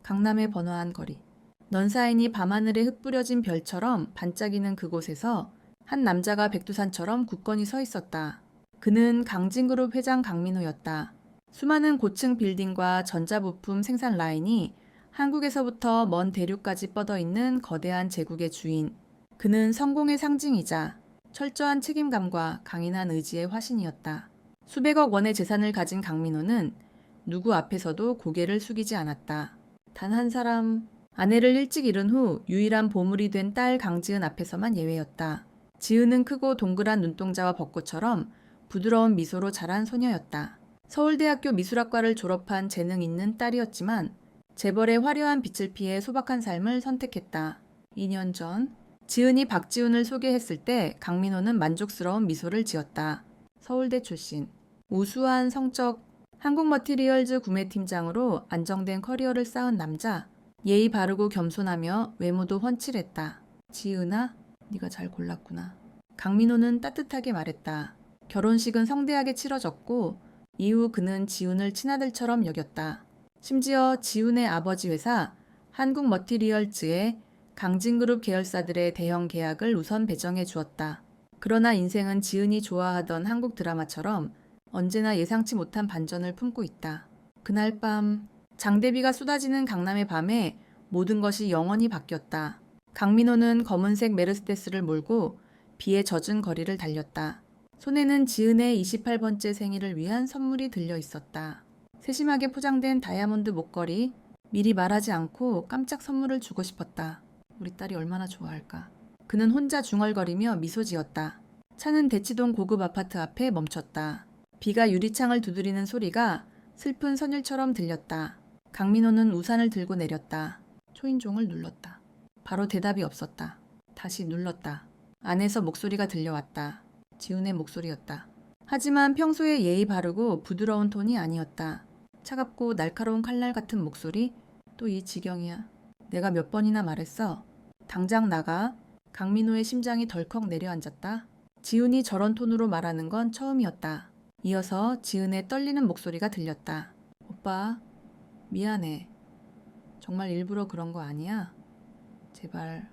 강남의 번화한 거리. 넌사인이 밤하늘에 흩뿌려진 별처럼 반짝이는 그곳에서 한 남자가 백두산처럼 굳건히 서 있었다. 그는 강진그룹 회장 강민호였다. 수많은 고층 빌딩과 전자부품 생산 라인이 한국에서부터 먼 대륙까지 뻗어 있는 거대한 제국의 주인. 그는 성공의 상징이자 철저한 책임감과 강인한 의지의 화신이었다. 수백억 원의 재산을 가진 강민호는 누구 앞에서도 고개를 숙이지 않았다. 단 한 사람, 아내를 일찍 잃은 후 유일한 보물이 된 딸 강지은 앞에서만 예외였다. 지은은 크고 동그란 눈동자와 벚꽃처럼 부드러운 미소로 자란 소녀였다. 서울대학교 미술학과를 졸업한 재능 있는 딸이었지만 재벌의 화려한 빛을 피해 소박한 삶을 선택했다. 2년 전 지은이 박지훈을 소개했을 때 강민호는 만족스러운 미소를 지었다. 서울대 출신, 우수한 성적, 한국머티리얼즈 구매팀장으로 안정된 커리어를 쌓은 남자. 예의 바르고 겸손하며 외모도 훤칠했다. 지은아, 네가 잘 골랐구나. 강민호는 따뜻하게 말했다. 결혼식은 성대하게 치러졌고 이후 그는 지훈을 친아들처럼 여겼다. 심지어 지훈의 아버지 회사 한국머티리얼즈에 강진그룹 계열사들의 대형 계약을 우선 배정해 주었다. 그러나 인생은 지은이 좋아하던 한국 드라마처럼 언제나 예상치 못한 반전을 품고 있다. 그날 밤 장대비가 쏟아지는 강남의 밤에 모든 것이 영원히 바뀌었다. 강민호는 검은색 메르세데스를 몰고 비에 젖은 거리를 달렸다. 손에는 지은의 28번째 생일을 위한 선물이 들려 있었다. 세심하게 포장된 다이아몬드 목걸이. 미리 말하지 않고 깜짝 선물을 주고 싶었다. 우리 딸이 얼마나 좋아할까. 그는 혼자 중얼거리며 미소 지었다. 차는 대치동 고급 아파트 앞에 멈췄다. 비가 유리창을 두드리는 소리가 슬픈 선율처럼 들렸다. 강민호는 우산을 들고 내렸다. 초인종을 눌렀다. 바로 대답이 없었다. 다시 눌렀다. 안에서 목소리가 들려왔다. 지훈의 목소리였다. 하지만 평소에 예의 바르고 부드러운 톤이 아니었다. 차갑고 날카로운 칼날 같은 목소리. 또 이 지경이야. 내가 몇 번이나 말했어. 당장 나가. 강민호의 심장이 덜컥 내려앉았다. 지훈이 저런 톤으로 말하는 건 처음이었다. 이어서 지은의 떨리는 목소리가 들렸다. 오빠, 미안해. 정말 일부러 그런 거 아니야? 제발,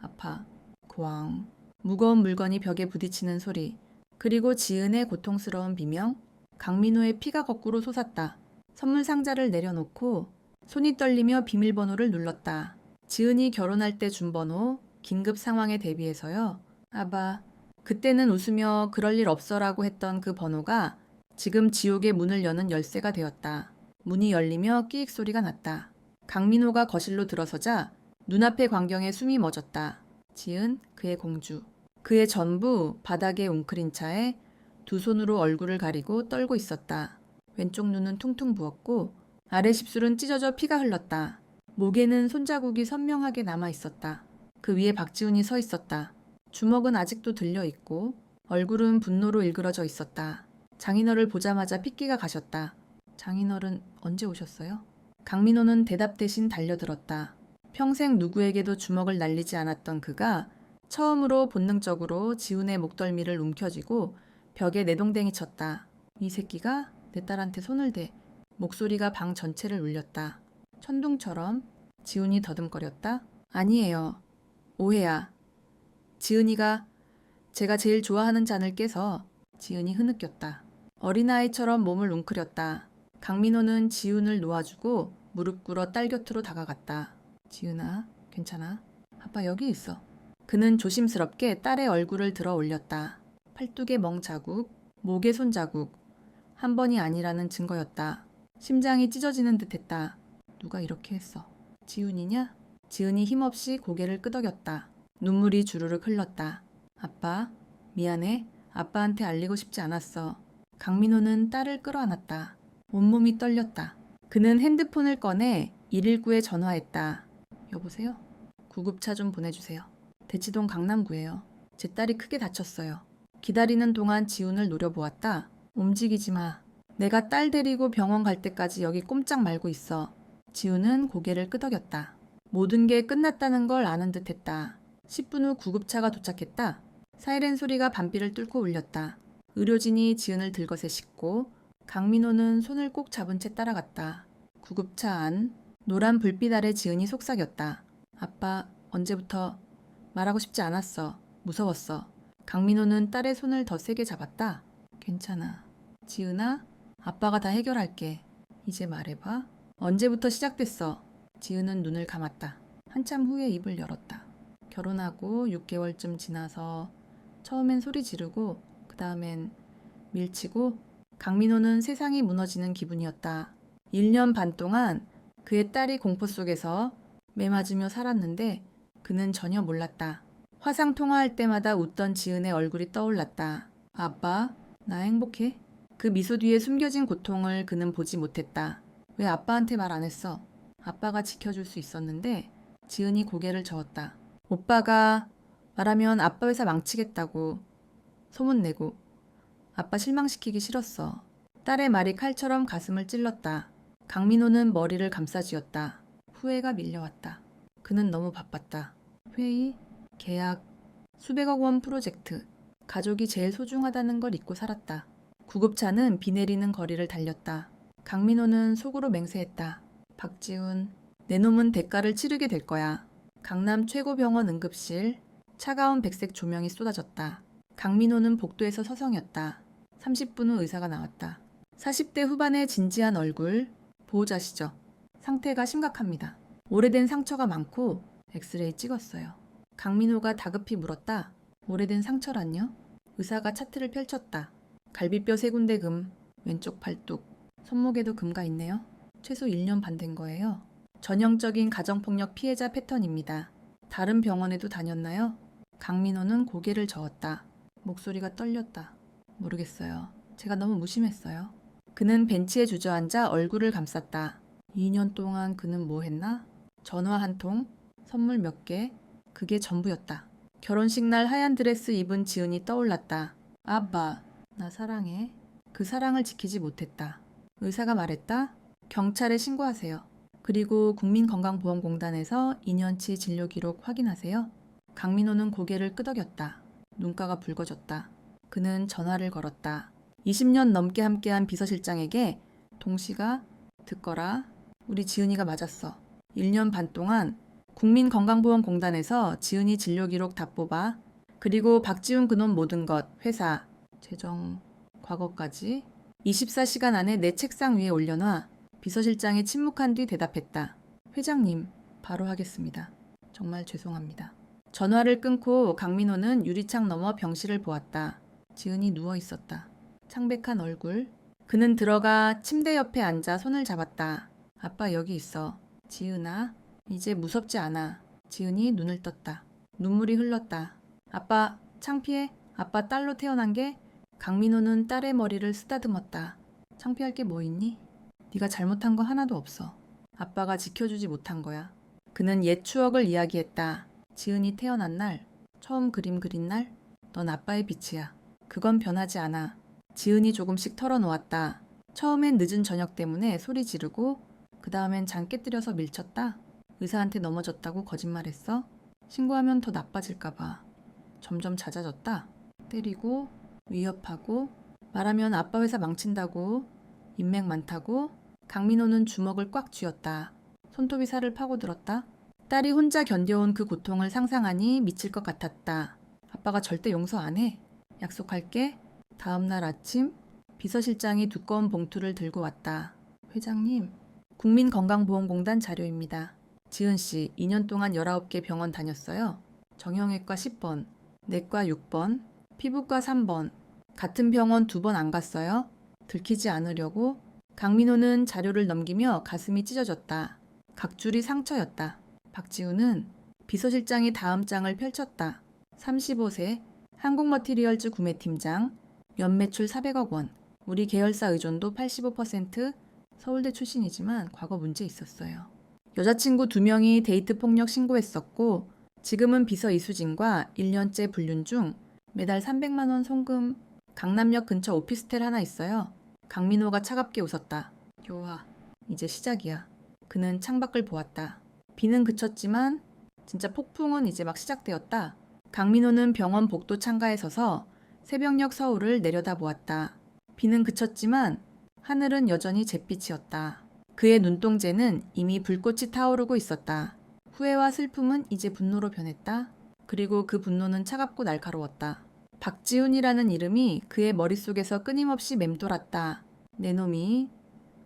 아파. 고왕. 무거운 물건이 벽에 부딪히는 소리. 그리고 지은의 고통스러운 비명. 강민호의 피가 거꾸로 솟았다. 선물 상자를 내려놓고 손이 떨리며 비밀번호를 눌렀다. 지은이 결혼할 때 준 번호. 긴급 상황에 대비해서요. 아바. 그때는 웃으며 그럴 일 없어라고 했던 그 번호가 지금 지옥의 문을 여는 열쇠가 되었다. 문이 열리며 끼익 소리가 났다. 강민호가 거실로 들어서자 눈앞의 광경에 숨이 멎었다. 지은, 그의 공주. 그의 전부 바닥에 웅크린 차에 두 손으로 얼굴을 가리고 떨고 있었다. 왼쪽 눈은 퉁퉁 부었고 아래 십술은 찢어져 피가 흘렀다. 목에는 손자국이 선명하게 남아 있었다. 그 위에 박지훈이 서 있었다. 주먹은 아직도 들려있고 얼굴은 분노로 일그러져 있었다. 장인어를 보자마자 핏기가 가셨다. 장인어른 언제 오셨어요? 강민호는 대답 대신 달려들었다. 평생 누구에게도 주먹을 날리지 않았던 그가 처음으로 본능적으로 지훈의 목덜미를 움켜쥐고 벽에 내동댕이 쳤다. 이 새끼가 내 딸한테 손을 대. 목소리가 방 전체를 울렸다. 천둥처럼. 지훈이 더듬거렸다. 아니에요. 오해야. 지은이가 제가 제일 좋아하는 잔을 깨서. 지은이 흐느꼈다. 어린아이처럼 몸을 웅크렸다. 강민호는 지훈을 놓아주고 무릎 꿇어 딸 곁으로 다가갔다. 지은아, 괜찮아? 아빠 여기 있어. 그는 조심스럽게 딸의 얼굴을 들어 올렸다. 팔뚝에 멍 자국, 목에 손 자국. 한 번이 아니라는 증거였다. 심장이 찢어지는 듯했다. 누가 이렇게 했어? 지훈이냐? 지은이 힘없이 고개를 끄덕였다. 눈물이 주르륵 흘렀다. 아빠, 미안해. 아빠한테 알리고 싶지 않았어. 강민호는 딸을 끌어안았다. 온몸이 떨렸다. 그는 핸드폰을 꺼내 119에 전화했다. 여보세요? 구급차 좀 보내주세요. 대치동 강남구예요. 제 딸이 크게 다쳤어요. 기다리는 동안 지훈을 노려보았다. 움직이지 마. 내가 딸 데리고 병원 갈 때까지 여기 꼼짝 말고 있어. 지훈은 고개를 끄덕였다. 모든 게 끝났다는 걸 아는 듯했다. 10분 후 구급차가 도착했다. 사이렌 소리가 밤비를 뚫고 울렸다. 의료진이 지은을 들것에 싣고 강민호는 손을 꼭 잡은 채 따라갔다. 구급차 안. 노란 불빛 아래 지은이 속삭였다. 아빠, 언제부터 말하고 싶지 않았어. 무서웠어. 강민호는 딸의 손을 더 세게 잡았다. 괜찮아. 지은아, 아빠가 다 해결할게. 이제 말해봐. 언제부터 시작됐어? 지은은 눈을 감았다. 한참 후에 입을 열었다. 결혼하고 6개월쯤 지나서 처음엔 소리 지르고 그 다음엔 밀치고 강민호는 세상이 무너지는 기분이었다. 1년 반 동안 그의 딸이 공포 속에서 매맞으며 살았는데 그는 전혀 몰랐다. 화상 통화할 때마다 웃던 지은의 얼굴이 떠올랐다. 아빠, 나 행복해? 그 미소 뒤에 숨겨진 고통을 그는 보지 못했다. 왜 아빠한테 말 안 했어? 아빠가 지켜줄 수 있었는데 지은이 고개를 저었다. 오빠가 말하면 아빠 회사 망치겠다고 소문내고 아빠 실망시키기 싫었어. 딸의 말이 칼처럼 가슴을 찔렀다. 강민호는 머리를 감싸쥐었다. 후회가 밀려왔다. 그는 너무 바빴다. 회의, 계약, 수백억 원 프로젝트. 가족이 제일 소중하다는 걸 잊고 살았다. 구급차는 비 내리는 거리를 달렸다. 강민호는 속으로 맹세했다. 박지훈, 내 놈은 대가를 치르게 될 거야. 강남 최고병원 응급실, 차가운 백색 조명이 쏟아졌다. 강민호는 복도에서 서성였다. 30분 후 의사가 나왔다. 40대 후반의 진지한 얼굴, 보호자시죠? 상태가 심각합니다. 오래된 상처가 많고 엑스레이 찍었어요. 강민호가 다급히 물었다. 오래된 상처란요? 의사가 차트를 펼쳤다. 갈비뼈 3군데 금, 왼쪽 팔뚝, 손목에도 금가 있네요. 최소 1년 반 된 거예요. 전형적인 가정폭력 피해자 패턴입니다. 다른 병원에도 다녔나요? 강민호는 고개를 저었다. 목소리가 떨렸다. 모르겠어요. 제가 너무 무심했어요. 그는 벤치에 주저앉아 얼굴을 감쌌다. 2년 동안 그는 뭐 했나? 전화 한 통, 선물 몇 개, 그게 전부였다. 결혼식 날 하얀 드레스 입은 지은이 떠올랐다. 아빠, 나 사랑해. 그 사랑을 지키지 못했다. 의사가 말했다. 경찰에 신고하세요. 그리고 국민건강보험공단에서 2년치 진료 기록 확인하세요. 강민호는 고개를 끄덕였다. 눈가가 붉어졌다. 그는 전화를 걸었다. 20년 넘게 함께한 비서실장에게 동시가 듣거라. 우리 지은이가 맞았어. 1년 반 동안 국민건강보험공단에서 지은이 진료 기록 다 뽑아. 그리고 박지훈 그놈 모든 것, 회사, 재정, 과거까지 24시간 안에 내 책상 위에 올려놔. 비서실장이 침묵한 뒤 대답했다. 회장님, 바로 하겠습니다. 정말 죄송합니다. 전화를 끊고 강민호는 유리창 너머 병실을 보았다. 지은이 누워 있었다. 창백한 얼굴. 그는 들어가 침대 옆에 앉아 손을 잡았다. 아빠 여기 있어. 지은아, 이제 무섭지 않아. 지은이 눈을 떴다. 눈물이 흘렀다. 아빠, 창피해? 아빠 딸로 태어난 게? 강민호는 딸의 머리를 쓰다듬었다. 창피할 게 뭐 있니? 네가 잘못한 거 하나도 없어. 아빠가 지켜주지 못한 거야. 그는 옛 추억을 이야기했다. 지은이 태어난 날, 처음 그림 그린 날, 넌 아빠의 빛이야. 그건 변하지 않아. 지은이 조금씩 털어놓았다. 처음엔 늦은 저녁 때문에 소리 지르고 그 다음엔 잠 깨뜨려서 밀쳤다. 의사한테 넘어졌다고 거짓말했어. 신고하면 더 나빠질까 봐. 점점 잦아졌다. 때리고 위협하고 말하면 아빠 회사 망친다고 인맥 많다고. 강민호는 주먹을 꽉 쥐었다. 손톱이 살을 파고들었다. 딸이 혼자 견뎌온 그 고통을 상상하니 미칠 것 같았다. 아빠가 절대 용서 안 해. 약속할게. 다음 날 아침 비서실장이 두꺼운 봉투를 들고 왔다. 회장님, 국민건강보험공단 자료입니다. 지은씨 2년 동안 19개 병원 다녔어요. 정형외과 10번, 내과 6번, 피부과 3번. 같은 병원 2번 안 갔어요? 들키지 않으려고. 강민호는 자료를 넘기며 가슴이 찢어졌다. 각줄이 상처였다. 박지훈은 비서실장이 다음 장을 펼쳤다. 35세, 한국머티리얼즈 구매팀장, 연매출 400억 원, 우리 계열사 의존도 85%, 서울대 출신이지만 과거 문제 있었어요. 여자친구 2명이 데이트 폭력 신고했었고 지금은 비서 이수진과 1년째 불륜 중 매달 300만 원 송금. 강남역 근처 오피스텔 하나 있어요. 강민호가 차갑게 웃었다. 요아, 이제 시작이야. 그는 창밖을 보았다. 비는 그쳤지만 진짜 폭풍은 이제 막 시작되었다. 강민호는 병원 복도 창가에 서서 새벽녘 서울을 내려다보았다. 비는 그쳤지만 하늘은 여전히 잿빛이었다. 그의 눈동자는 이미 불꽃이 타오르고 있었다. 후회와 슬픔은 이제 분노로 변했다. 그리고 그 분노는 차갑고 날카로웠다. 박지훈이라는 이름이 그의 머릿속에서 끊임없이 맴돌았다. 내 놈이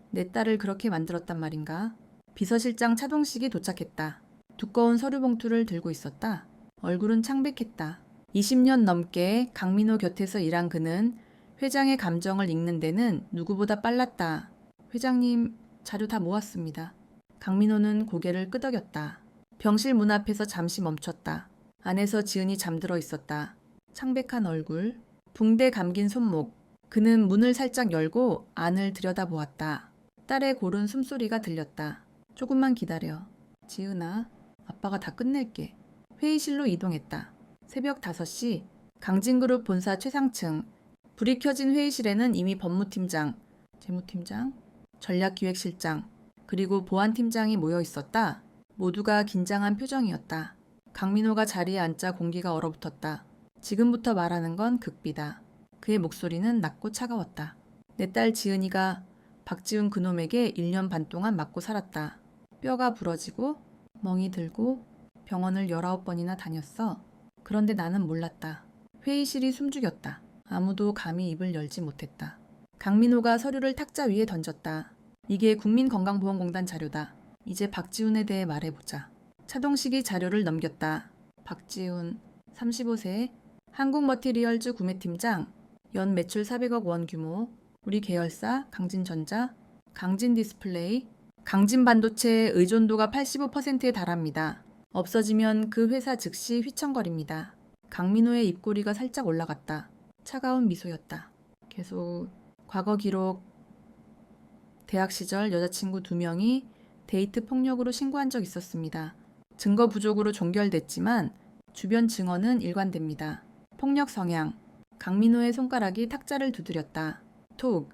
내 딸을 그렇게 만들었단 말인가? 비서실장 차동식이 도착했다. 두꺼운 서류 봉투를 들고 있었다. 얼굴은 창백했다. 20년 넘게 강민호 곁에서 일한 그는 회장의 감정을 읽는 데는 누구보다 빨랐다. 회장님, 자료 다 모았습니다. 강민호는 고개를 끄덕였다. 병실 문 앞에서 잠시 멈췄다. 안에서 지은이 잠들어 있었다. 창백한 얼굴, 붕대 감긴 손목. 그는 문을 살짝 열고 안을 들여다보았다. 딸의 고른 숨소리가 들렸다. 조금만 기다려. 지은아, 아빠가 다 끝낼게. 회의실로 이동했다. 새벽 5시, 강진그룹 본사 최상층. 불이 켜진 회의실에는 이미 법무팀장, 재무팀장, 전략기획실장, 그리고 보안팀장이 모여 있었다. 모두가 긴장한 표정이었다. 강민호가 자리에 앉자 공기가 얼어붙었다. 지금부터 말하는 건 극비다. 그의 목소리는 낮고 차가웠다. 내 딸 지은이가 박지훈 그놈에게 1년 반 동안 맞고 살았다. 뼈가 부러지고 멍이 들고 병원을 19번이나 다녔어. 그런데 나는 몰랐다. 회의실이 숨죽였다. 아무도 감히 입을 열지 못했다. 강민호가 서류를 탁자 위에 던졌다. 이게 국민건강보험공단 자료다. 이제 박지훈에 대해 말해보자. 차동식이 자료를 넘겼다. 박지훈, 35세, 한국머티리얼즈 구매팀장, 연 매출 400억 원 규모, 우리 계열사 강진전자, 강진디스플레이, 강진반도체의 의존도가 85%에 달합니다. 없어지면 그 회사 즉시 휘청거립니다. 강민호의 입꼬리가 살짝 올라갔다. 차가운 미소였다. 계속 과거 기록. 대학 시절 여자친구 2명이 데이트 폭력으로 신고한 적 있었습니다. 증거 부족으로 종결됐지만 주변 증언은 일관됩니다. 폭력 성향. 강민호의 손가락이 탁자를 두드렸다. 톡.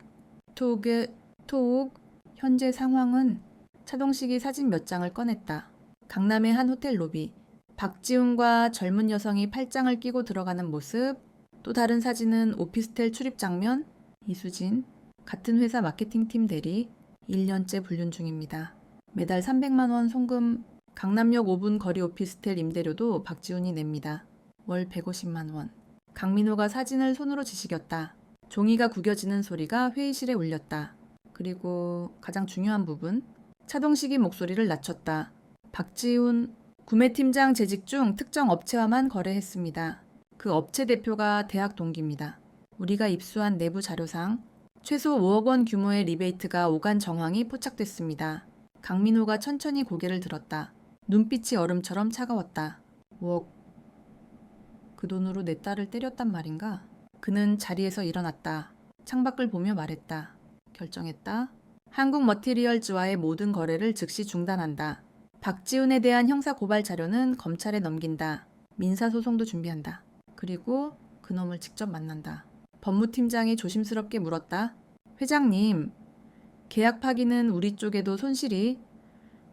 현재 상황은. 차동식이 사진 몇 장을 꺼냈다. 강남의 한 호텔 로비. 박지훈과 젊은 여성이 팔짱을 끼고 들어가는 모습. 또 다른 사진은 오피스텔 출입 장면. 이수진. 같은 회사 마케팅팀 대리. 1년째 불륜 중입니다. 매달 300만 원 송금. 강남역 5분 거리 오피스텔 임대료도 박지훈이 냅니다. 월 150만 원. 강민호가 사진을 손으로 지시겼다. 종이가 구겨지는 소리가 회의실에 울렸다. 그리고 가장 중요한 부분. 차동식이 목소리를 낮췄다. 박지훈, 구매팀장 재직 중 특정 업체와만 거래했습니다. 그 업체 대표가 대학 동기입니다. 우리가 입수한 내부 자료상 최소 5억 원 규모의 리베이트가 오간 정황이 포착됐습니다. 강민호가 천천히 고개를 들었다. 눈빛이 얼음처럼 차가웠다. 5억. 그 돈으로 내 딸을 때렸단 말인가? 그는 자리에서 일어났다. 창밖을 보며 말했다. 결정했다. 한국 머티리얼즈와의 모든 거래를 즉시 중단한다. 박지훈에 대한 형사 고발 자료는 검찰에 넘긴다. 민사소송도 준비한다. 그리고 그놈을 직접 만난다. 법무팀장이 조심스럽게 물었다. 회장님, 계약 파기는 우리 쪽에도 손실이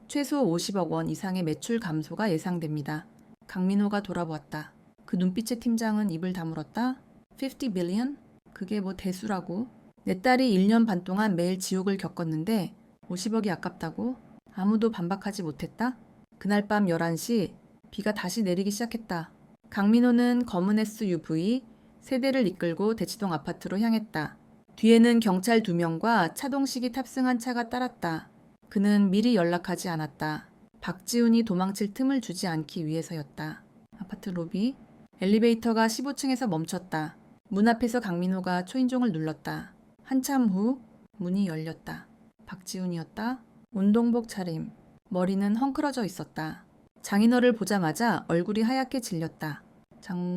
최소 50억 원 이상의 매출 감소가 예상됩니다. 강민호가 돌아보았다. 그 눈빛의 팀장은 입을 다물었다. 50 빌리언? 그게 뭐 대수라고. 내 딸이 1년 반 동안 매일 지옥을 겪었는데 50억이 아깝다고? 아무도 반박하지 못했다. 그날 밤 11시 비가 다시 내리기 시작했다. 강민호는 검은 SUV 세대를 이끌고 대치동 아파트로 향했다. 뒤에는 경찰 2명과 차동식이 탑승한 차가 따랐다. 그는 미리 연락하지 않았다. 박지훈이 도망칠 틈을 주지 않기 위해서였다. 아파트 로비. 엘리베이터가 15층에서 멈췄다. 문 앞에서 강민호가 초인종을 눌렀다. 한참 후 문이 열렸다. 박지훈이었다. 운동복 차림. 머리는 헝클어져 있었다. 장인어를 보자마자 얼굴이 하얗게 질렸다.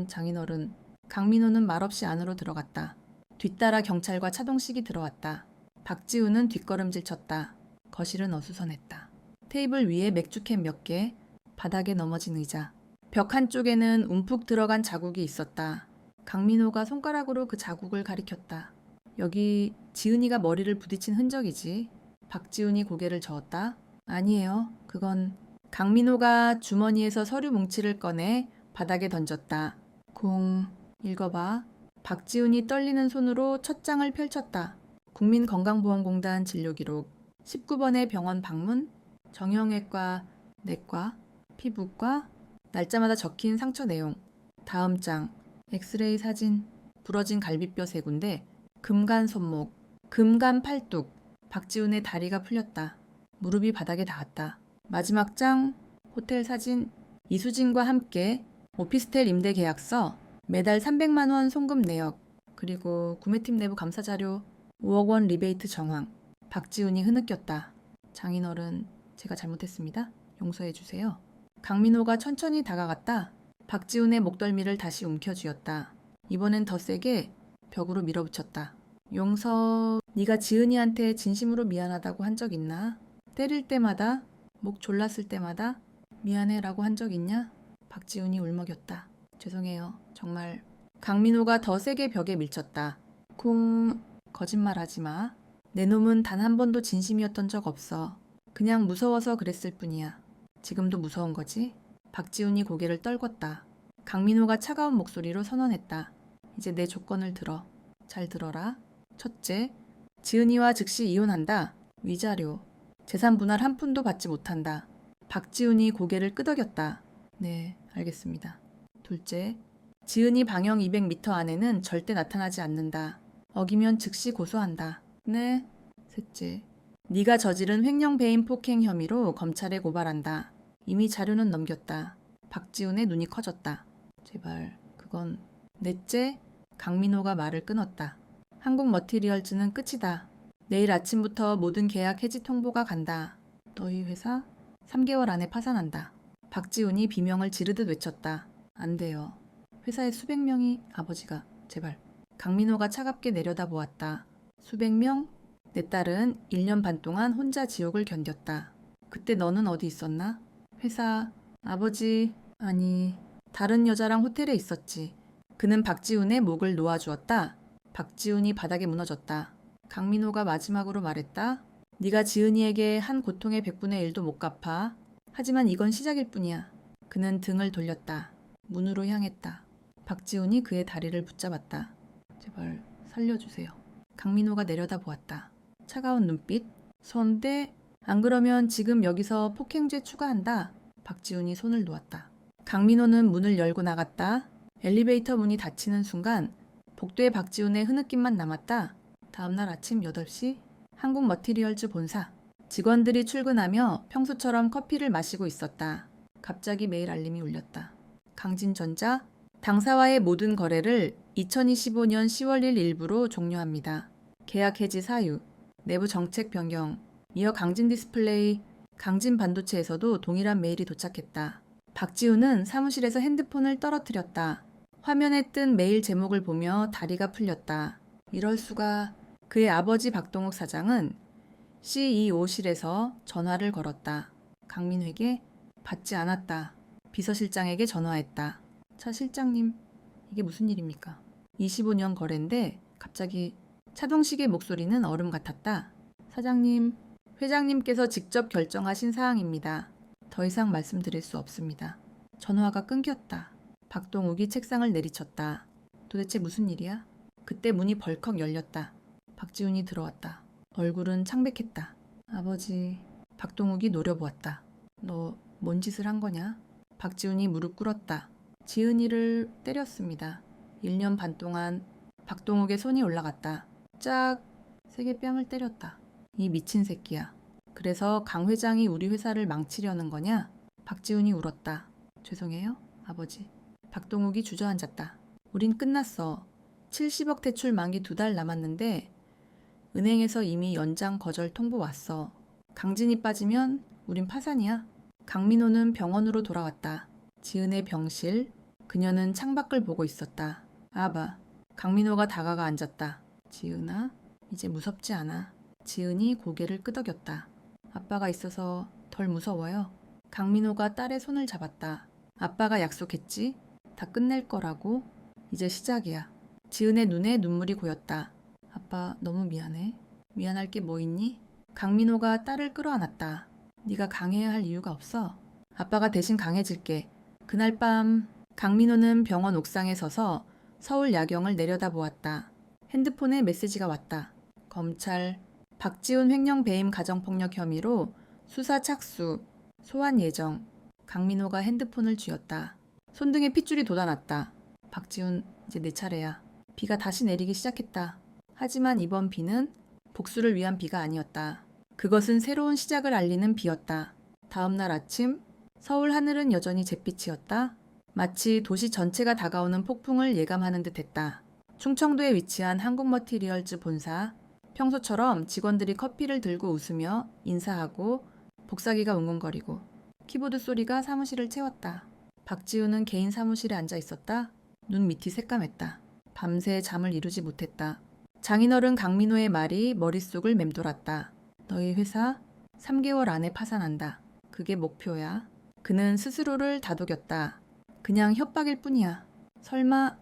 장인어른. 강민호는 말없이 안으로 들어갔다. 뒤따라 경찰과 차동식이 들어왔다. 박지훈은 뒷걸음질 쳤다. 거실은 어수선했다. 테이블 위에 맥주캔 몇 개, 바닥에 넘어진 의자. 벽 한쪽에는 움푹 들어간 자국이 있었다. 강민호가 손가락으로 그 자국을 가리켰다. 여기 지은이가 머리를 부딪힌 흔적이지. 박지훈이 고개를 저었다. 아니에요. 그건. 강민호가 주머니에서 서류 뭉치를 꺼내 바닥에 던졌다. 읽어봐. 박지훈이 떨리는 손으로 첫 장을 펼쳤다. 국민건강보험공단 진료기록. 19번의 병원 방문, 정형외과, 내과, 피부과, 날짜마다 적힌 상처 내용, 다음 장, 엑스레이 사진, 부러진 갈비뼈 3군데, 금간 손목, 금간 팔뚝, 박지훈의 다리가 풀렸다. 무릎이 바닥에 닿았다. 마지막 장, 호텔 사진, 이수진과 함께 오피스텔 임대 계약서, 매달 300만 원 송금 내역, 그리고 구매팀 내부 감사 자료, 5억 원 리베이트 정황. 박지훈이 흐느꼈다. 장인어른, 제가 잘못했습니다. 용서해 주세요. 강민호가 천천히 다가갔다. 박지훈의 목덜미를 다시 움켜쥐었다. 이번엔 더 세게 벽으로 밀어붙였다. 용서, 네가 지은이한테 진심으로 미안하다고 한 적 있나? 때릴 때마다, 목 졸랐을 때마다 미안해라고 한 적 있냐? 박지훈이 울먹였다. 죄송해요. 정말. 강민호가 더 세게 벽에 밀쳤다. 쿵, 거짓말하지 마. 내 놈은 단 한 번도 진심이었던 적 없어. 그냥 무서워서 그랬을 뿐이야. 지금도 무서운 거지? 박지훈이 고개를 떨궜다. 강민호가 차가운 목소리로 선언했다. 이제 내 조건을 들어. 잘 들어라. 첫째, 지은이와 즉시 이혼한다. 위자료. 재산 분할 한 푼도 받지 못한다. 박지훈이 고개를 끄덕였다. 네, 알겠습니다. 둘째, 지은이 방형 200m 안에는 절대 나타나지 않는다. 어기면 즉시 고소한다. 네. 셋째, 네가 저지른 횡령 배임 폭행 혐의로 검찰에 고발한다. 이미 자료는 넘겼다. 박지훈의 눈이 커졌다. 제발, 그건. 넷째, 강민호가 말을 끊었다. 한국 머티리얼즈는 끝이다. 내일 아침부터 모든 계약 해지 통보가 간다. 너희 회사 3개월 안에 파산한다. 박지훈이 비명을 지르듯 외쳤다. 안 돼요. 회사에 수백 명이 아버지가 제발. 강민호가 차갑게 내려다보았다. 수백 명? 내 딸은 1년 반 동안 혼자 지옥을 견뎠다. 그때 너는 어디 있었나? 회사, 아버지, 아니, 다른 여자랑 호텔에 있었지. 그는 박지훈의 목을 놓아주었다. 박지훈이 바닥에 무너졌다. 강민호가 마지막으로 말했다. 네가 지은이에게 한 고통의 100분의 1도 못 갚아. 하지만 이건 시작일 뿐이야. 그는 등을 돌렸다. 문으로 향했다. 박지훈이 그의 다리를 붙잡았다. 제발 살려주세요. 강민호가 내려다보았다. 차가운 눈빛, 손대, 안 그러면 지금 여기서 폭행죄 추가한다. 박지훈이 손을 놓았다. 강민호는 문을 열고 나갔다. 엘리베이터 문이 닫히는 순간 복도에 박지훈의 흐느낌만 남았다. 다음날 아침 8시 한국 머티리얼즈 본사. 직원들이 출근하며 평소처럼 커피를 마시고 있었다. 갑자기 메일 알림이 울렸다. 강진전자, 당사와의 모든 거래를 2025년 10월 1일 일부로 종료합니다. 계약 해지 사유, 내부 정책 변경, 이어 강진 디스플레이, 강진 반도체에서도 동일한 메일이 도착했다. 박지훈은 사무실에서 핸드폰을 떨어뜨렸다. 화면에 뜬 메일 제목을 보며 다리가 풀렸다. 이럴 수가. 그의 아버지 박동욱 사장은 CEO실에서 전화를 걸었다. 강민호에게 받지 않았다. 비서실장에게 전화했다. 차 실장님, 이게 무슨 일입니까? 25년 거래인데 갑자기 차동식의 목소리는 얼음 같았다. 사장님, 회장님께서 직접 결정하신 사항입니다. 더 이상 말씀드릴 수 없습니다. 전화가 끊겼다. 박동욱이 책상을 내리쳤다. 도대체 무슨 일이야? 그때 문이 벌컥 열렸다. 박지훈이 들어왔다. 얼굴은 창백했다. 아버지, 박동욱이 노려보았다. 너 뭔 짓을 한 거냐? 박지훈이 무릎 꿇었다. 지은이를 때렸습니다. 1년 반 동안. 박동욱의 손이 올라갔다. 짝! 세게 뺨을 때렸다. 이 미친 새끼야. 그래서 강 회장이 우리 회사를 망치려는 거냐? 박지훈이 울었다. 죄송해요, 아버지. 박동욱이 주저앉았다. 우린 끝났어. 70억 대출 만기 2달 남았는데 은행에서 이미 연장 거절 통보 왔어. 강진이 빠지면 우린 파산이야. 강민호는 병원으로 돌아왔다. 지은의 병실. 그녀는 창밖을 보고 있었다. 아바. 강민호가 다가가 앉았다. 지은아, 이제 무섭지 않아. 지은이 고개를 끄덕였다. 아빠가 있어서 덜 무서워요. 강민호가 딸의 손을 잡았다. 아빠가 약속했지? 다 끝낼 거라고. 이제 시작이야. 지은의 눈에 눈물이 고였다. 아빠 너무 미안해. 미안할 게 뭐 있니? 강민호가 딸을 끌어안았다. 네가 강해야 할 이유가 없어. 아빠가 대신 강해질게. 그날 밤 강민호는 병원 옥상에 서서 서울 야경을 내려다보았다. 핸드폰에 메시지가 왔다. 검찰, 박지훈 횡령 배임 가정폭력 혐의로 수사 착수, 소환 예정. 강민호가 핸드폰을 쥐었다. 손등에 핏줄이 돋아났다. 박지훈, 이제 내 차례야. 비가 다시 내리기 시작했다. 하지만 이번 비는 복수를 위한 비가 아니었다. 그것은 새로운 시작을 알리는 비였다. 다음 날 아침, 서울 하늘은 여전히 잿빛이었다. 마치 도시 전체가 다가오는 폭풍을 예감하는 듯했다. 충청도에 위치한 한국머티리얼즈 본사. 평소처럼 직원들이 커피를 들고 웃으며 인사하고 복사기가 웅웅거리고 키보드 소리가 사무실을 채웠다. 박지훈은 개인 사무실에 앉아 있었다. 눈 밑이 새까맸다. 밤새 잠을 이루지 못했다. 장인어른 강민호의 말이 머릿속을 맴돌았다. 너희 회사 3개월 안에 파산한다. 그게 목표야. 그는 스스로를 다독였다. 그냥 협박일 뿐이야. 설마.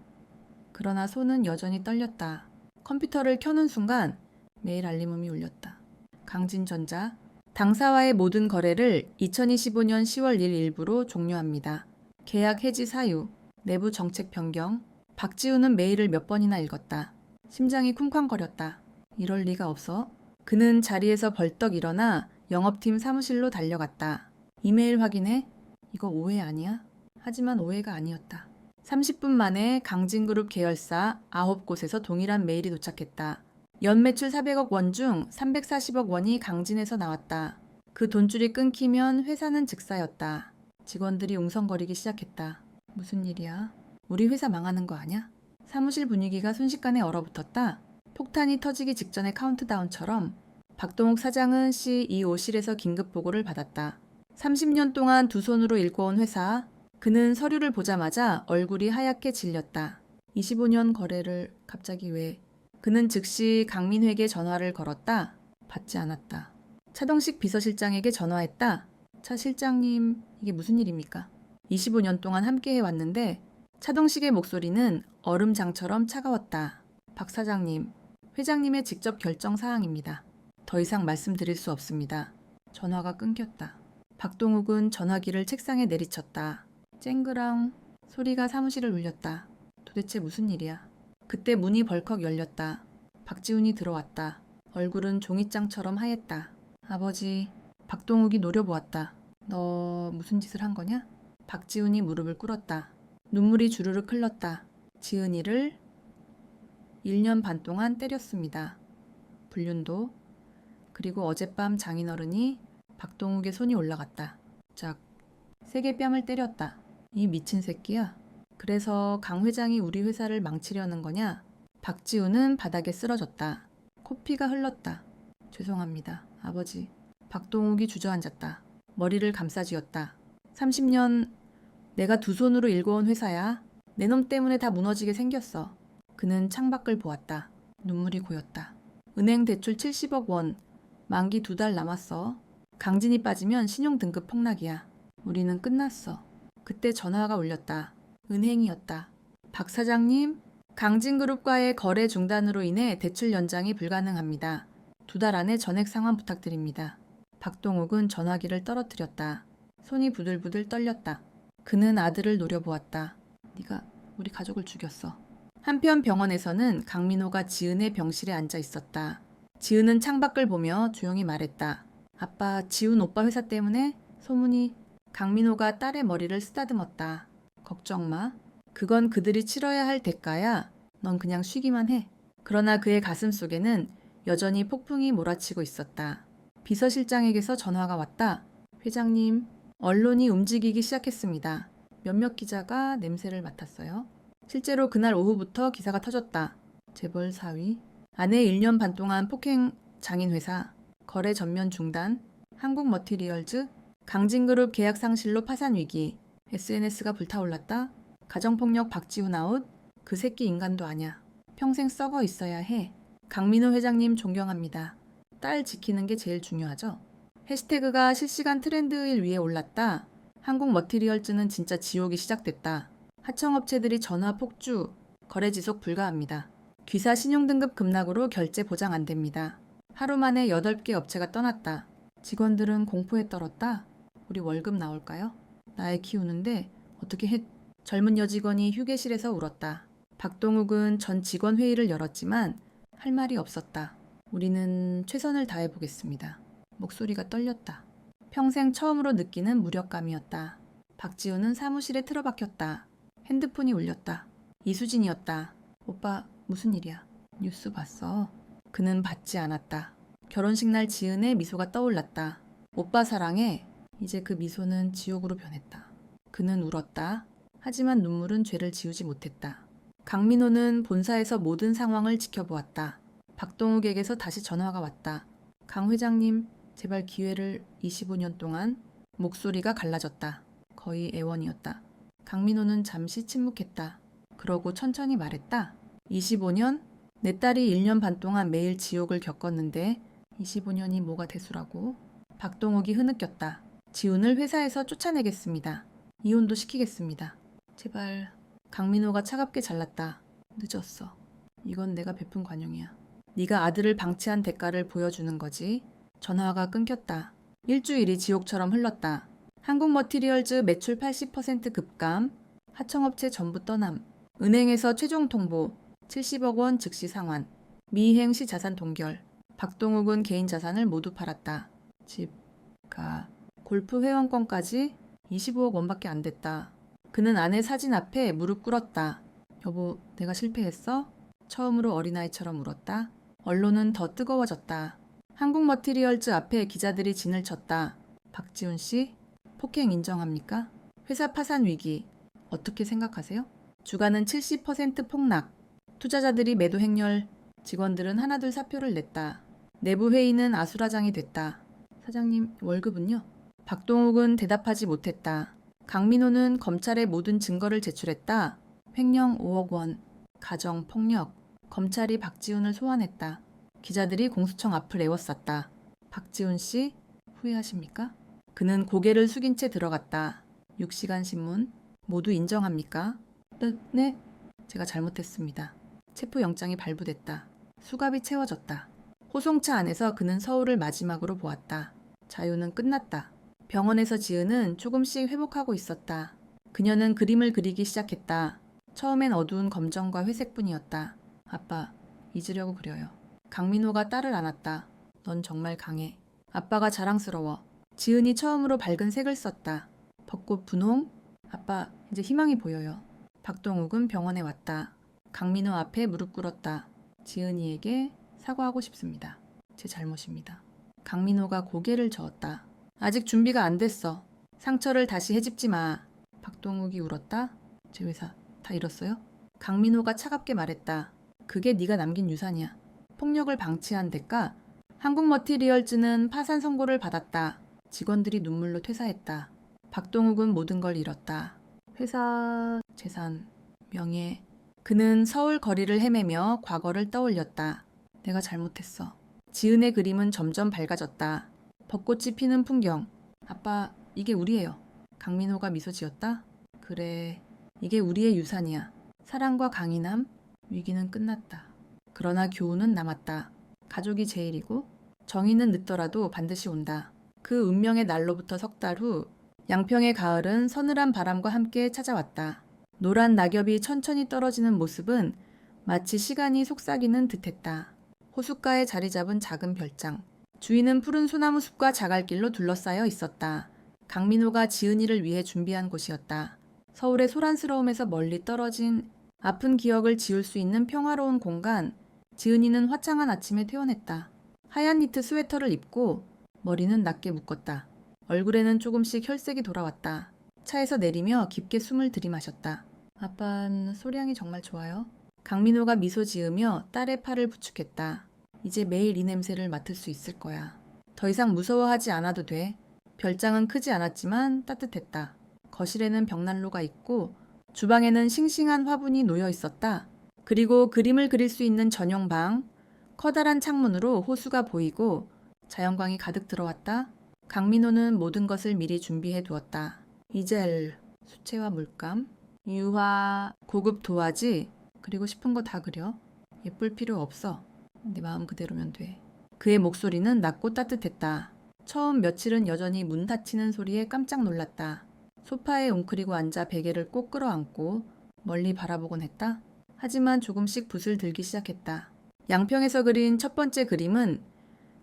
그러나 손은 여전히 떨렸다. 컴퓨터를 켜는 순간 메일 알림음이 울렸다. 강진전자. 당사와의 모든 거래를 2025년 10월 1일 일부로 종료합니다. 계약 해지 사유, 내부 정책 변경. 박지훈은 메일을 몇 번이나 읽었다. 심장이 쿵쾅거렸다. 이럴 리가 없어. 그는 자리에서 벌떡 일어나 영업팀 사무실로 달려갔다. 이메일 확인해. 이거 오해 아니야? 하지만 오해가 아니었다. 30분 만에 강진그룹 계열사 9곳에서 동일한 메일이 도착했다. 연매출 400억 원 중 340억 원이 강진에서 나왔다. 그 돈줄이 끊기면 회사는 즉사였다. 직원들이 웅성거리기 시작했다. 무슨 일이야? 우리 회사 망하는 거 아냐? 사무실 분위기가 순식간에 얼어붙었다. 폭탄이 터지기 직전의 카운트다운처럼 박동욱 사장은 CEO실에서 긴급 보고를 받았다. 30년 동안 두 손으로 일궈온 회사. 그는 서류를 보자마자 얼굴이 하얗게 질렸다. 25년 거래를 갑자기 왜? 그는 즉시 강민회에게 전화를 걸었다. 받지 않았다. 차동식 비서실장에게 전화했다. 차 실장님, 이게 무슨 일입니까? 25년 동안 함께 해왔는데 차동식의 목소리는 얼음장처럼 차가웠다. 박 사장님, 회장님의 직접 결정 사항입니다. 더 이상 말씀드릴 수 없습니다. 전화가 끊겼다. 박동욱은 전화기를 책상에 내리쳤다. 쨍그랑 소리가 사무실을 울렸다. 도대체 무슨 일이야? 그때 문이 벌컥 열렸다. 박지훈이 들어왔다. 얼굴은 종이장처럼 하였다. 아버지, 박동욱이 노려보았다. 너 무슨 짓을 한 거냐? 박지훈이 무릎을 꿇었다. 눈물이 주르륵 흘렀다. 지은이를 1년 반 동안 때렸습니다. 불륜도. 그리고 어젯밤 장인어른이 박동욱의 손이 올라갔다. 짝. 세게 뺨을 때렸다. 이 미친 새끼야. 그래서 강 회장이 우리 회사를 망치려는 거냐? 박지훈은 바닥에 쓰러졌다. 코피가 흘렀다. 죄송합니다, 아버지. 박동욱이 주저앉았다. 머리를 감싸쥐었다. 30년 내가 두 손으로 일궈온 회사야. 내 놈 때문에 다 무너지게 생겼어. 그는 창밖을 보았다. 눈물이 고였다. 은행 대출 70억 원. 만기 2달 남았어. 강진이 빠지면 신용등급 폭락이야. 우리는 끝났어. 그때 전화가 울렸다. 은행이었다. 박 사장님, 강진그룹과의 거래 중단으로 인해 대출 연장이 불가능합니다. 2달 안에 전액 상환 부탁드립니다. 박동욱은 전화기를 떨어뜨렸다. 손이 부들부들 떨렸다. 그는 아들을 노려보았다. 네가 우리 가족을 죽였어. 한편 병원에서는 강민호가 지은의 병실에 앉아 있었다. 지은은 창밖을 보며 조용히 말했다. 아빠, 지훈 오빠 회사 때문에 소문이. 강민호가 딸의 머리를 쓰다듬었다. 걱정 마. 그건 그들이 치러야 할 대가야. 넌 그냥 쉬기만 해. 그러나 그의 가슴 속에는 여전히 폭풍이 몰아치고 있었다. 비서실장에게서 전화가 왔다. 회장님, 언론이 움직이기 시작했습니다. 몇몇 기자가 냄새를 맡았어요. 실제로 그날 오후부터 기사가 터졌다. 재벌 사위, 아내 1년 반 동안 폭행 장인회사, 거래 전면 중단, 한국머티리얼즈, 강진그룹 계약 상실로 파산 위기, SNS가 불타올랐다. 가정폭력 박지훈 아웃, 그 새끼 인간도 아냐. 평생 썩어 있어야 해. 강민호 회장님 존경합니다. 딸 지키는 게 제일 중요하죠. 해시태그가 실시간 트렌드일 위에 올랐다. 한국머티리얼즈는 진짜 지옥이 시작됐다. 하청업체들이 전화 폭주, 거래 지속 불가합니다. 귀사 신용등급 급락으로 결제 보장 안 됩니다. 하루 만에 8개 업체가 떠났다. 직원들은 공포에 떨었다. 우리 월급 나올까요? 나애 키우는데 어떻게 해? 젊은 여직원이 휴게실에서 울었다. 박동욱은 전 직원 회의를 열었지만 할 말이 없었다. 우리는 최선을 다해보겠습니다. 목소리가 떨렸다. 평생 처음으로 느끼는 무력감이었다. 박지우는 사무실에 틀어박혔다. 핸드폰이 울렸다. 이수진이었다. 오빠 무슨 일이야? 뉴스 봤어? 그는 받지 않았다. 결혼식 날 지은의 미소가 떠올랐다. 오빠 사랑해. 이제 그 미소는 지옥으로 변했다. 그는 울었다. 하지만 눈물은 죄를 지우지 못했다. 강민호는 본사에서 모든 상황을 지켜보았다. 박동욱에게서 다시 전화가 왔다. 강 회장님, 제발 기회를 25년 동안. 목소리가 갈라졌다. 거의 애원이었다. 강민호는 잠시 침묵했다. 그러고 천천히 말했다. 25년? 내 딸이 1년 반 동안 매일 지옥을 겪었는데 25년이 뭐가 대수라고? 박동욱이 흐느꼈다. 지훈을 회사에서 쫓아내겠습니다. 이혼도 시키겠습니다. 제발. 강민호가 차갑게 잘랐다. 늦었어. 이건 내가 베푼 관용이야. 네가 아들을 방치한 대가를 보여주는 거지. 전화가 끊겼다. 일주일이 지옥처럼 흘렀다. 한국머티리얼즈 매출 80% 급감, 하청업체 전부 떠남, 은행에서 최종 통보, 70억 원 즉시 상환, 미행시 자산 동결. 박동욱은 개인 자산을 모두 팔았다. 집, 가, 골프 회원권까지 25억 원밖에 안 됐다. 그는 아내 사진 앞에 무릎 꿇었다. 여보, 내가 실패했어? 처음으로 어린아이처럼 울었다. 언론은 더 뜨거워졌다. 한국머티리얼즈 앞에 기자들이 진을 쳤다. 박지훈 씨, 폭행 인정합니까? 회사 파산 위기, 어떻게 생각하세요? 주가는 70% 폭락, 투자자들이 매도 행렬, 직원들은 하나둘 사표를 냈다. 내부 회의는 아수라장이 됐다. 사장님, 월급은요? 박동욱은 대답하지 못했다. 강민호는 검찰에 모든 증거를 제출했다. 횡령 5억 원, 가정 폭력, 검찰이 박지훈을 소환했다. 기자들이 공수처 앞을 에워쌌다. 박지훈 씨, 후회하십니까? 그는 고개를 숙인 채 들어갔다. 6시간 신문, 모두 인정합니까? 네, 제가 잘못했습니다. 체포영장이 발부됐다. 수갑이 채워졌다. 호송차 안에서 그는 서울을 마지막으로 보았다. 자유는 끝났다. 병원에서 지은은 조금씩 회복하고 있었다. 그녀는 그림을 그리기 시작했다. 처음엔 어두운 검정과 회색뿐이었다. 아빠, 잊으려고 그려요. 강민호가 딸을 안았다. 넌 정말 강해. 아빠가 자랑스러워. 지은이 처음으로 밝은 색을 썼다. 벚꽃 분홍? 아빠, 이제 희망이 보여요. 박동욱은 병원에 왔다. 강민호 앞에 무릎 꿇었다. 지은이에게 사과하고 싶습니다. 제 잘못입니다. 강민호가 고개를 저었다. 아직 준비가 안 됐어. 상처를 다시 헤집지 마. 박동욱이 울었다. 제 회사 다 잃었어요? 강민호가 차갑게 말했다. 그게 네가 남긴 유산이야. 폭력을 방치한 대가 한국머티리얼즈는 파산 선고를 받았다. 직원들이 눈물로 퇴사했다. 박동욱은 모든 걸 잃었다. 회사, 재산, 명예. 그는 서울 거리를 헤매며 과거를 떠올렸다. 내가 잘못했어. 지은의 그림은 점점 밝아졌다. 벚꽃이 피는 풍경. 아빠, 이게 우리예요. 강민호가 미소 지었다. 그래, 이게 우리의 유산이야. 사랑과 강인함, 위기는 끝났다. 그러나 교훈은 남았다. 가족이 제일이고 정의는 늦더라도 반드시 온다. 그 운명의 날로부터 석 달 후 양평의 가을은 서늘한 바람과 함께 찾아왔다. 노란 낙엽이 천천히 떨어지는 모습은 마치 시간이 속삭이는 듯했다. 호숫가에 자리 잡은 작은 별장. 주위는 푸른 소나무 숲과 자갈길로 둘러싸여 있었다. 강민호가 지은이를 위해 준비한 곳이었다. 서울의 소란스러움에서 멀리 떨어진 아픈 기억을 지울 수 있는 평화로운 공간. 지은이는 화창한 아침에 퇴원했다. 하얀 니트 스웨터를 입고 머리는 낮게 묶었다. 얼굴에는 조금씩 혈색이 돌아왔다. 차에서 내리며 깊게 숨을 들이마셨다. 아빠는 소량이 정말 좋아요. 강민호가 미소 지으며 딸의 팔을 부축했다. 이제 매일 이 냄새를 맡을 수 있을 거야. 더 이상 무서워하지 않아도 돼. 별장은 크지 않았지만 따뜻했다. 거실에는 벽난로가 있고 주방에는 싱싱한 화분이 놓여 있었다. 그리고 그림을 그릴 수 있는 전용 방, 커다란 창문으로 호수가 보이고 자연광이 가득 들어왔다. 강민호는 모든 것을 미리 준비해 두었다. 이젤, 수채화 물감, 유화, 고급 도화지, 그리고 싶은 거 다 그려. 예쁠 필요 없어. 내 마음 그대로면 돼. 그의 목소리는 낮고 따뜻했다. 처음 며칠은 여전히 문 닫히는 소리에 깜짝 놀랐다. 소파에 웅크리고 앉아 베개를 꼭 끌어안고 멀리 바라보곤 했다. 하지만 조금씩 붓을 들기 시작했다. 양평에서 그린 첫 번째 그림은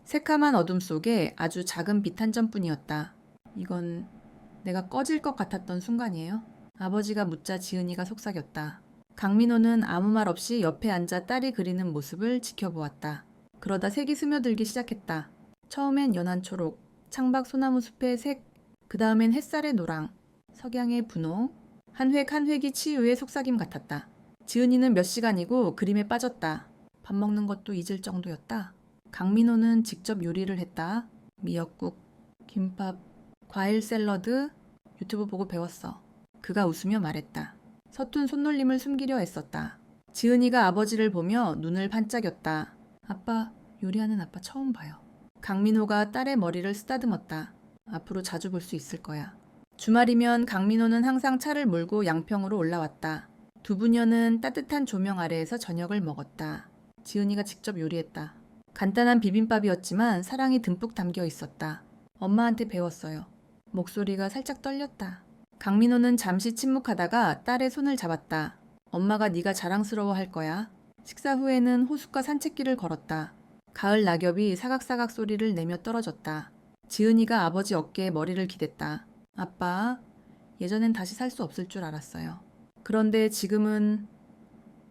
새카만 어둠 속에 아주 작은 빛 한 점뿐이었다. 이건 내가 꺼질 것 같았던 순간이에요. 아버지가 묻자 지은이가 속삭였다. 강민호는 아무 말 없이 옆에 앉아 딸이 그리는 모습을 지켜보았다. 그러다 색이 스며들기 시작했다. 처음엔 연한 초록, 창밖 소나무 숲의 색, 그 다음엔 햇살의 노랑, 석양의 분홍, 한 획 한 획이 치유의 속삭임 같았다. 지은이는 몇 시간이고 그림에 빠졌다. 밥 먹는 것도 잊을 정도였다. 강민호는 직접 요리를 했다. 미역국, 김밥, 과일 샐러드, 유튜브 보고 배웠어. 그가 웃으며 말했다. 서툰 손놀림을 숨기려 애썼다. 지은이가 아버지를 보며 눈을 반짝였다. 아빠, 요리하는 아빠 처음 봐요. 강민호가 딸의 머리를 쓰다듬었다. 앞으로 자주 볼 수 있을 거야. 주말이면 강민호는 항상 차를 몰고 양평으로 올라왔다. 두 부녀는 따뜻한 조명 아래에서 저녁을 먹었다. 지은이가 직접 요리했다. 간단한 비빔밥이었지만 사랑이 듬뿍 담겨 있었다. 엄마한테 배웠어요. 목소리가 살짝 떨렸다. 강민호는 잠시 침묵하다가 딸의 손을 잡았다. 엄마가 네가 자랑스러워할 거야. 식사 후에는 호숫가 산책길을 걸었다. 가을 낙엽이 사각사각 소리를 내며 떨어졌다. 지은이가 아버지 어깨에 머리를 기댔다. 아빠, 예전엔 다시 살 수 없을 줄 알았어요. 그런데 지금은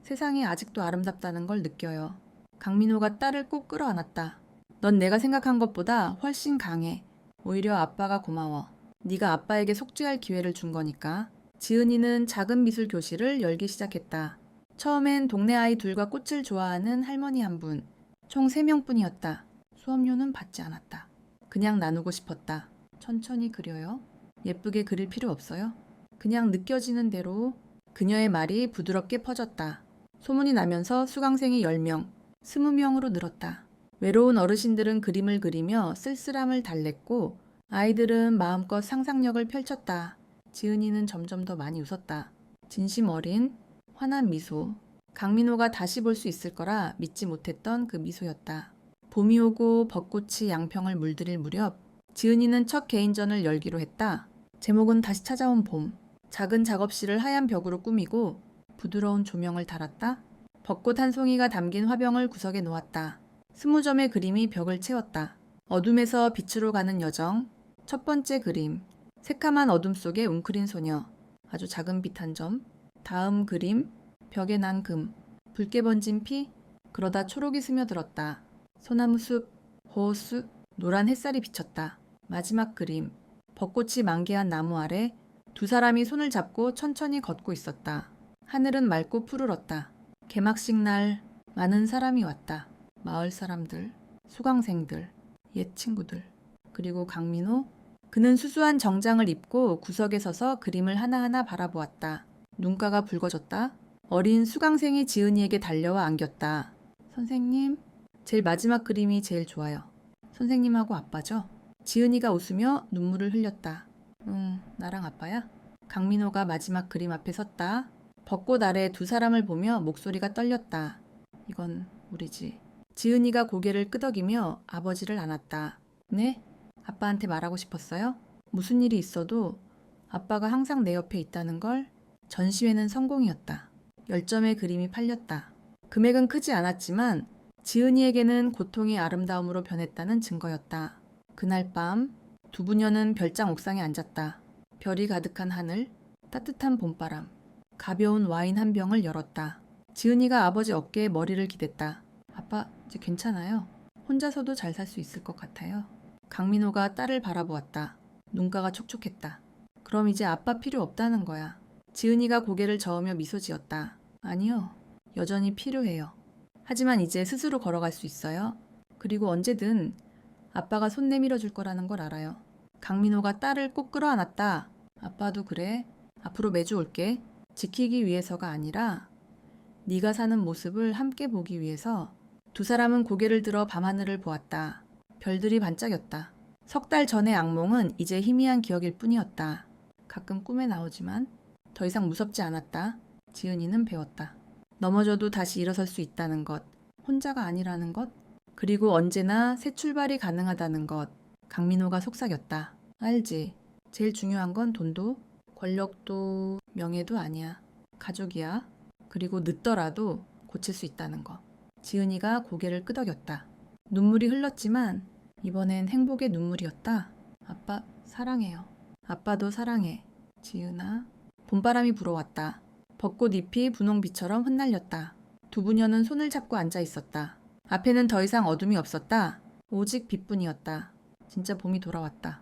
세상이 아직도 아름답다는 걸 느껴요. 강민호가 딸을 꼭 끌어안았다. 넌 내가 생각한 것보다 훨씬 강해. 오히려 아빠가 고마워. 네가 아빠에게 속죄할 기회를 준 거니까. 지은이는 작은 미술 교실을 열기 시작했다. 처음엔 동네 아이 둘과 꽃을 좋아하는 할머니 한 분, 총 3명뿐이었다. 수업료는 받지 않았다. 그냥 나누고 싶었다. 천천히 그려요. 예쁘게 그릴 필요 없어요. 그냥 느껴지는 대로. 그녀의 말이 부드럽게 퍼졌다. 소문이 나면서 수강생이 10명, 20명으로 늘었다. 외로운 어르신들은 그림을 그리며 쓸쓸함을 달랬고 아이들은 마음껏 상상력을 펼쳤다. 지은이는 점점 더 많이 웃었다. 진심 어린 환한 미소. 강민호가 다시 볼 수 있을 거라 믿지 못했던 그 미소였다. 봄이 오고 벚꽃이 양평을 물들일 무렵 지은이는 첫 개인전을 열기로 했다. 제목은 다시 찾아온 봄. 작은 작업실을 하얀 벽으로 꾸미고 부드러운 조명을 달았다. 벚꽃 한 송이가 담긴 화병을 구석에 놓았다. 20점의 그림이 벽을 채웠다. 어둠에서 빛으로 가는 여정. 첫 번째 그림. 새카만 어둠 속에 웅크린 소녀. 아주 작은 빛 한 점. 다음 그림. 벽에 난 금. 붉게 번진 피. 그러다 초록이 스며들었다. 소나무 숲, 호수, 노란 햇살이 비쳤다. 마지막 그림. 벚꽃이 만개한 나무 아래 두 사람이 손을 잡고 천천히 걷고 있었다. 하늘은 맑고 푸르렀다. 개막식 날 많은 사람이 왔다. 마을 사람들, 수강생들, 옛 친구들, 그리고 강민호. 그는 수수한 정장을 입고 구석에 서서 그림을 하나하나 바라보았다. 눈가가 붉어졌다. 어린 수강생이 지은이에게 달려와 안겼다. 선생님, 제일 마지막 그림이 제일 좋아요. 선생님하고 아빠죠? 지은이가 웃으며 눈물을 흘렸다. 나랑 아빠야? 강민호가 마지막 그림 앞에 섰다. 벚꽃 아래 두 사람을 보며 목소리가 떨렸다. 이건 우리지. 지은이가 고개를 끄덕이며 아버지를 안았다. 네? 아빠한테 말하고 싶었어요? 무슨 일이 있어도 아빠가 항상 내 옆에 있다는 걸. 전시회는 성공이었다. 10점의 그림이 팔렸다. 금액은 크지 않았지만 지은이에게는 고통이 아름다움으로 변했다는 증거였다. 그날 밤 두 부녀는 별장 옥상에 앉았다. 별이 가득한 하늘, 따뜻한 봄바람, 가벼운 와인 한 병을 열었다. 지은이가 아버지 어깨에 머리를 기댔다. 아빠, 이제 괜찮아요. 혼자서도 잘 살 수 있을 것 같아요. 강민호가 딸을 바라보았다. 눈가가 촉촉했다. 그럼 이제 아빠 필요 없다는 거야. 지은이가 고개를 저으며 미소 지었다. 아니요, 여전히 필요해요. 하지만 이제 스스로 걸어갈 수 있어요. 그리고 언제든 아빠가 손 내밀어 줄 거라는 걸 알아요. 강민호가 딸을 꼭 끌어안았다. 아빠도 그래. 앞으로 매주 올게. 지키기 위해서가 아니라 네가 사는 모습을 함께 보기 위해서. 두 사람은 고개를 들어 밤하늘을 보았다. 별들이 반짝였다. 3달 전의 악몽은 이제 희미한 기억일 뿐이었다. 가끔 꿈에 나오지만 더 이상 무섭지 않았다. 지은이는 배웠다. 넘어져도 다시 일어설 수 있다는 것. 혼자가 아니라는 것. 그리고 언제나 새 출발이 가능하다는 것. 강민호가 속삭였다. 알지? 제일 중요한 건 돈도, 권력도, 명예도 아니야. 가족이야. 그리고 늦더라도 고칠 수 있다는 거. 지은이가 고개를 끄덕였다. 눈물이 흘렀지만 이번엔 행복의 눈물이었다. 아빠 사랑해요. 아빠도 사랑해. 지은아. 봄바람이 불어왔다. 벚꽃 잎이 분홍빛처럼 흩날렸다. 두 부녀는 손을 잡고 앉아 있었다. 앞에는 더 이상 어둠이 없었다. 오직 빛뿐이었다. 진짜 봄이 돌아왔다.